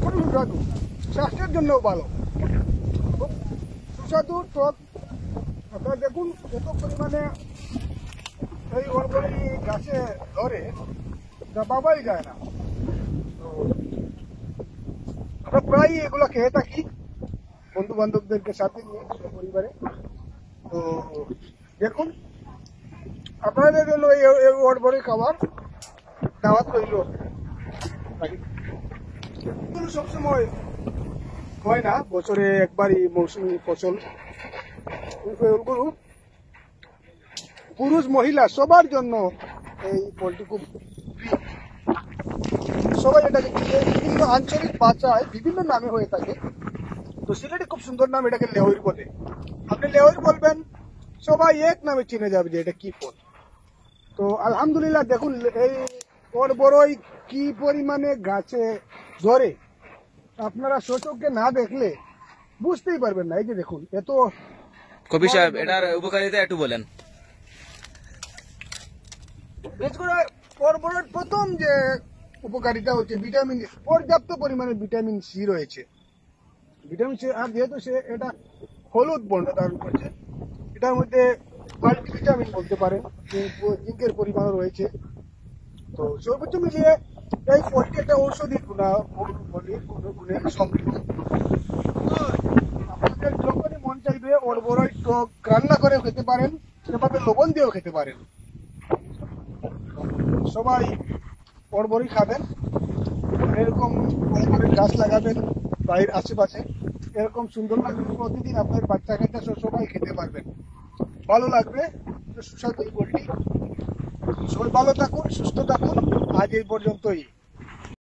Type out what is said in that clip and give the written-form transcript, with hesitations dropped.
খুবই সুস্বাদু, স্বাস্থ্যের জন্যও ভালো, খুব সুস্বাদু টক। আপনারা দেখুন কত পরিমাণে এই অরবরি গাছে ধরে, যা পাওয়াই যায় না। তো আমরা প্রায় এগুলো খেয়ে থাকি বন্ধু বান্ধবদেরকে সাথে নিয়ে পরিবারে। তো দেখুন আপনাদের জন্য এই অরবরি খাবার দাওয়াত রইল। সবসময় হয় না, বছরে একবারই মৌসুমী ফসল। ফসলগুলো পুরুষ মহিলা সবার জন্য এই ফলটি খুব প্রিয়। সবাই এটাকে বিভিন্ন আঞ্চলিক ভাষায় বিভিন্ন নামে হয়ে থাকে। তো সিলেটে খুব সুন্দর নাম, এটাকে লেহইর বলে। আপনি লেহইর বলবেন, সবাই এক নামে চিনে যাবে যে এটা কি ফল। তো আলহামদুলিল্লাহ দেখুন এই বড়ই কি পরিমাণে গাছে ধরে, আপনারা সচক্ষে না দেখলে বুঝতেই পারবেন না। এই যে দেখুন এত। কবি সাহেব, এটার উপকারিতা একটু বলেন। বিশেষ করে বড়ের প্রথম যে উপকারিতা হচ্ছে ভিটামিন, পর্যাপ্ত পরিমাণে ভিটামিন সি রয়েছে। ভিটামিন সি, আর যেহেতু সে এটা হলুদ বর্ণ ধারণ করছে, এটার মধ্যে মাল্টিভিটামিন বলতে পারেন, জিঙ্কের পরিমাণও রয়েছে। তো সর্বোচ্চ মিলিয়ে এই ফলটি একটা ঔষধি গুণে সমৃদ্ধ। আপনাদের যখনই মন চাইবে বড়ই টক রান্না করে খেতে পারেন, সেভাবে লবণ দিয়েও খেতে পারেন। সবাই বড়ই খাবেন, এরকম গাছ লাগাবেন বাড়ির আশেপাশে। এরকম সুন্দর লাগবে, প্রতিদিন আপনার বাচ্চা কাচ্চা সবাই খেতে পারবেন, ভালো লাগবে। সুস্বাদু এই ফলটি। সবাই ভালো থাকুন, সুস্থ থাকুন। আজ এই পর্যন্তই।